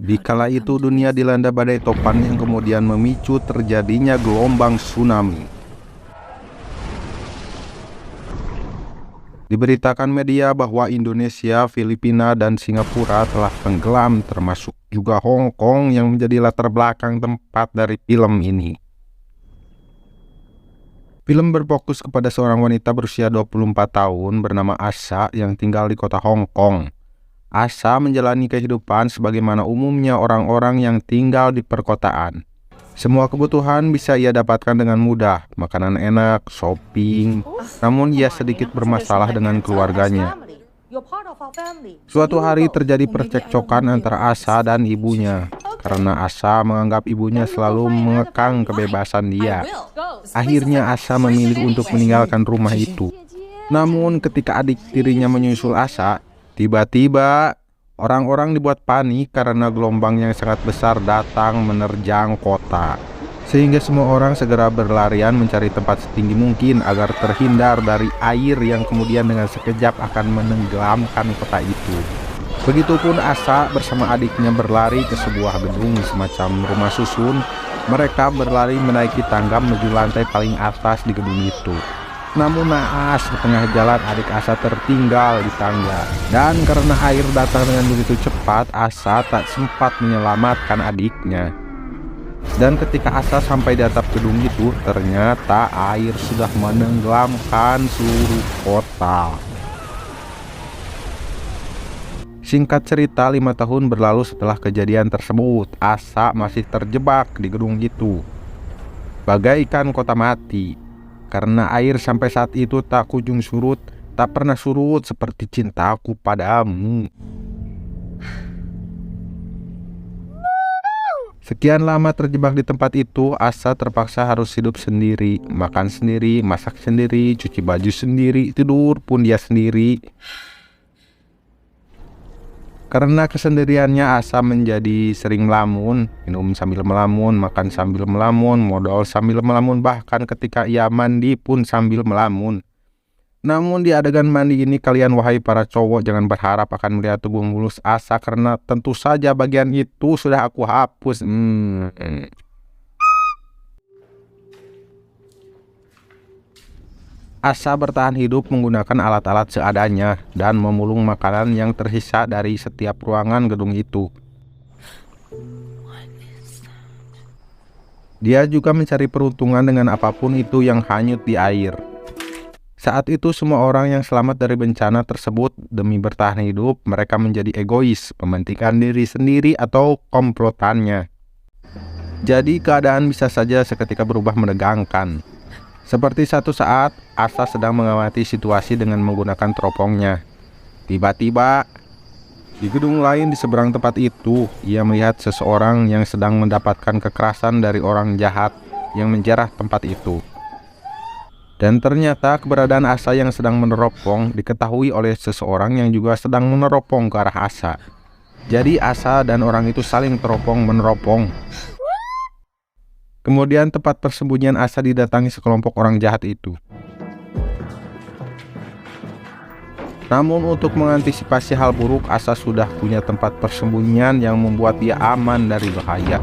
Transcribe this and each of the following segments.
Di kala itu dunia dilanda badai topan yang kemudian memicu terjadinya gelombang tsunami. Diberitakan media bahwa Indonesia, Filipina, dan Singapura telah tenggelam, termasuk juga Hong Kong yang menjadi latar belakang tempat dari film ini. Film berfokus kepada seorang wanita berusia 24 tahun bernama Asha yang tinggal di kota Hong Kong. Asha menjalani kehidupan sebagaimana umumnya orang-orang yang tinggal di perkotaan. Semua kebutuhan bisa ia dapatkan dengan mudah, makanan enak, shopping, namun ia sedikit bermasalah dengan keluarganya. Suatu hari terjadi percekcokan antara Asha dan ibunya, karena Asha menganggap ibunya selalu mengekang kebebasan dia. Akhirnya Asha memilih untuk meninggalkan rumah itu. Namun ketika adik tirinya menyusul Asha, tiba-tiba orang-orang dibuat panik karena gelombang yang sangat besar datang menerjang kota. Sehingga semua orang segera berlarian mencari tempat setinggi mungkin agar terhindar dari air yang kemudian dengan sekejap akan menenggelamkan kota itu. Begitupun Asha bersama adiknya berlari ke sebuah gedung semacam rumah susun. Mereka berlari menaiki tangga menuju lantai paling atas di gedung itu. Namun naas di tengah jalan adik Asha tertinggal di tangga. Dan karena air datang dengan begitu cepat, Asha tak sempat menyelamatkan adiknya. Dan ketika Asha sampai di atap gedung itu, ternyata air sudah menenggelamkan seluruh kota. Singkat cerita, 5 tahun berlalu setelah kejadian tersebut, Asha masih terjebak di gedung itu, bagaikan kota mati. Karena air sampai saat itu tak kunjung surut, tak pernah surut seperti cintaku padamu. Sekian lama terjebak di tempat itu, Asha terpaksa harus hidup sendiri, makan sendiri, masak sendiri, cuci baju sendiri, tidur pun dia sendiri. Karena kesendiriannya, Asha menjadi sering melamun, minum sambil melamun, makan sambil melamun, modal sambil melamun, bahkan ketika ia mandi pun sambil melamun. Namun di adegan mandi ini, kalian wahai para cowok jangan berharap akan melihat tubuh mulus Asha, karena tentu saja bagian itu sudah aku hapus. Asha bertahan hidup menggunakan alat-alat seadanya dan memulung makanan yang tersisa dari setiap ruangan gedung itu. Dia juga mencari peruntungan dengan apapun itu yang hanyut di air. Saat itu semua orang yang selamat dari bencana tersebut demi bertahan hidup, mereka menjadi egois, mementingkan diri sendiri atau komplotannya. Jadi keadaan bisa saja seketika berubah menegangkan. Seperti satu saat, Asha sedang mengamati situasi dengan menggunakan teropongnya. Tiba-tiba, di gedung lain di seberang tempat itu, ia melihat seseorang yang sedang mendapatkan kekerasan dari orang jahat yang menjarah tempat itu. Dan ternyata keberadaan Asha yang sedang meneropong diketahui oleh seseorang yang juga sedang meneropong ke arah Asha. Jadi Asha dan orang itu saling teropong-meneropong. Kemudian tempat persembunyian Asha didatangi sekelompok orang jahat itu. Namun untuk mengantisipasi hal buruk, Asha sudah punya tempat persembunyian yang membuat dia aman dari bahaya.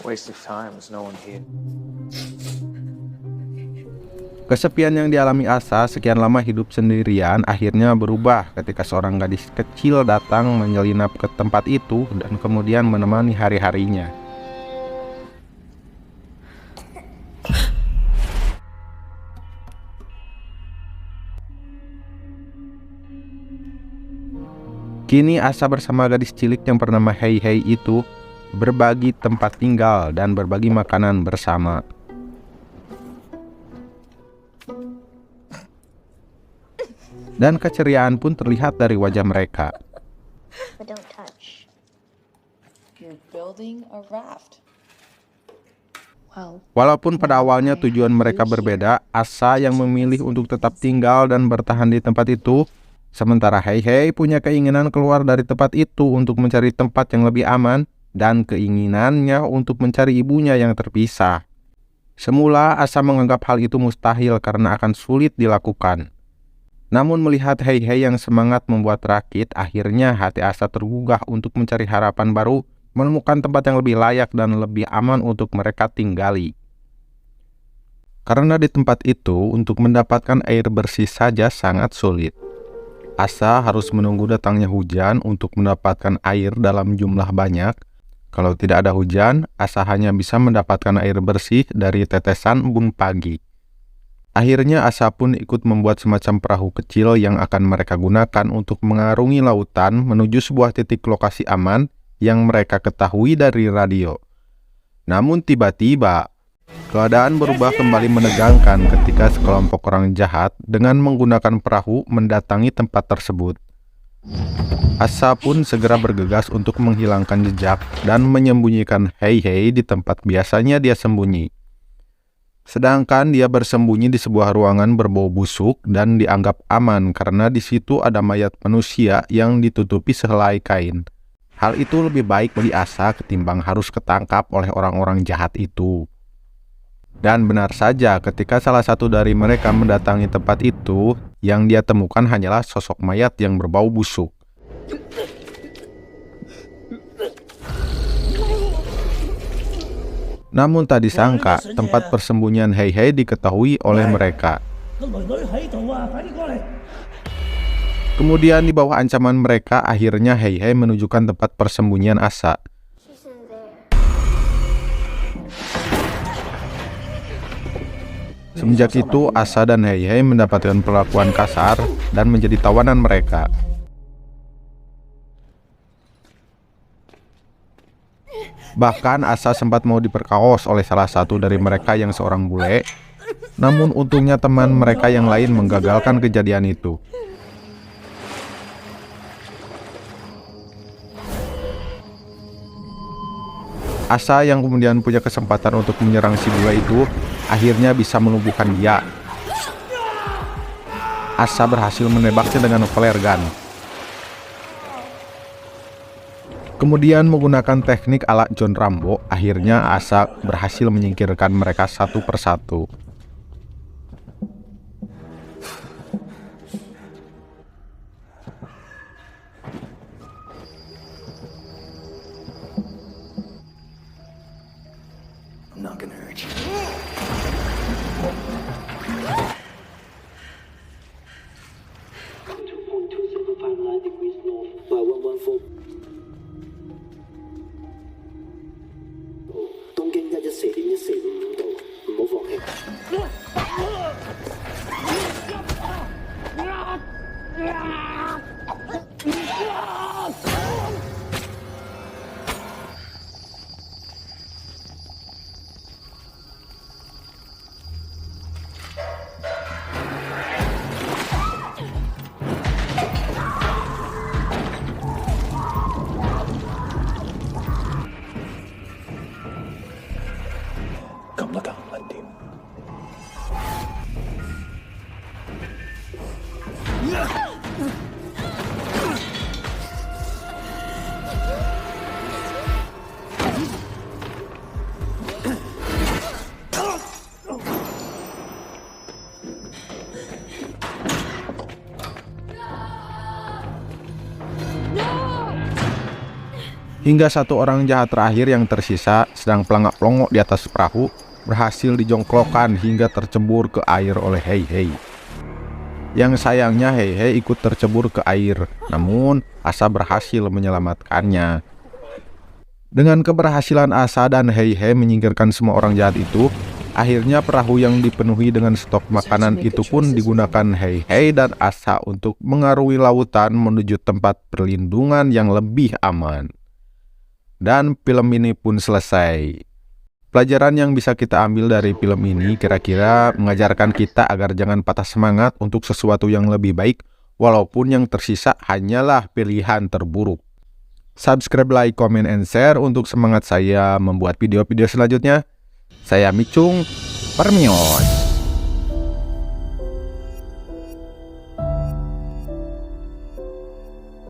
Waste of time, there's no one here. Kesepian yang dialami Asha sekian lama hidup sendirian akhirnya berubah ketika seorang gadis kecil datang menyelinap ke tempat itu dan kemudian menemani hari-harinya. Kini Asha bersama gadis cilik yang bernama Hei Hei itu berbagi tempat tinggal dan berbagi makanan bersama. Dan keceriaan pun terlihat dari wajah mereka. But don't touch. You're building a raft. Walaupun pada awalnya tujuan mereka berbeda, Asa yang memilih untuk tetap tinggal dan bertahan di tempat itu, sementara Hei Hei punya keinginan keluar dari tempat itu untuk mencari tempat yang lebih aman dan keinginannya untuk mencari ibunya yang terpisah. Semula Asa menganggap hal itu mustahil karena akan sulit dilakukan. Namun melihat Hei Hei yang semangat membuat rakit, akhirnya hati Asa tergugah untuk mencari harapan baru, menemukan tempat yang lebih layak dan lebih aman untuk mereka tinggali. Karena di tempat itu, untuk mendapatkan air bersih saja sangat sulit. Asa harus menunggu datangnya hujan untuk mendapatkan air dalam jumlah banyak. Kalau tidak ada hujan, Asa hanya bisa mendapatkan air bersih dari tetesan embun pagi. Akhirnya Asa pun ikut membuat semacam perahu kecil yang akan mereka gunakan untuk mengarungi lautan menuju sebuah titik lokasi aman yang mereka ketahui dari radio. Namun tiba-tiba, keadaan berubah kembali menegangkan ketika sekelompok orang jahat dengan menggunakan perahu mendatangi tempat tersebut. Asa pun segera bergegas untuk menghilangkan jejak dan menyembunyikan Hei Hei di tempat biasanya dia sembunyi. Sedangkan dia bersembunyi di sebuah ruangan berbau busuk dan dianggap aman karena di situ ada mayat manusia yang ditutupi sehelai kain. Hal itu lebih baik bagi Asa ketimbang harus ketangkap oleh orang-orang jahat itu. Dan benar saja, ketika salah satu dari mereka mendatangi tempat itu, yang dia temukan hanyalah sosok mayat yang berbau busuk. Namun tak disangka, tempat persembunyian Hei Hei diketahui oleh mereka. Kemudian di bawah ancaman mereka, akhirnya Hei Hei menunjukkan tempat persembunyian Asa. Semenjak itu, Asa dan Hei Hei mendapatkan perlakuan kasar dan menjadi tawanan mereka. Bahkan Asa sempat mau diperkaos oleh salah satu dari mereka yang seorang bule. Namun untungnya teman mereka yang lain menggagalkan kejadian itu. Asa yang kemudian punya kesempatan untuk menyerang si bule itu, akhirnya bisa melumpuhkan dia. Asa berhasil menembaknya dengan flare gun. Kemudian menggunakan teknik ala John Rambo, akhirnya Asa berhasil menyingkirkan mereka satu persatu. I'm not gonna hurt you. Kamu tak mati. Hingga satu orang jahat terakhir yang tersisa sedang pelangak-pelongok di atas perahu berhasil dijongklokan hingga tercebur ke air oleh Hei Hei. Yang sayangnya Hei Hei ikut tercebur ke air, namun Asa berhasil menyelamatkannya. Dengan keberhasilan Asa dan Hei Hei menyingkirkan semua orang jahat itu, akhirnya perahu yang dipenuhi dengan stok makanan itu pun digunakan Hei Hei dan Asa untuk mengarungi lautan menuju tempat perlindungan yang lebih aman. Dan film ini pun selesai. Pelajaran yang bisa kita ambil dari film ini kira-kira mengajarkan kita agar jangan patah semangat untuk sesuatu yang lebih baik, walaupun yang tersisa hanyalah pilihan terburuk. Subscribe, like, comment, and share untuk semangat saya membuat video-video selanjutnya. Saya Micung, Permios.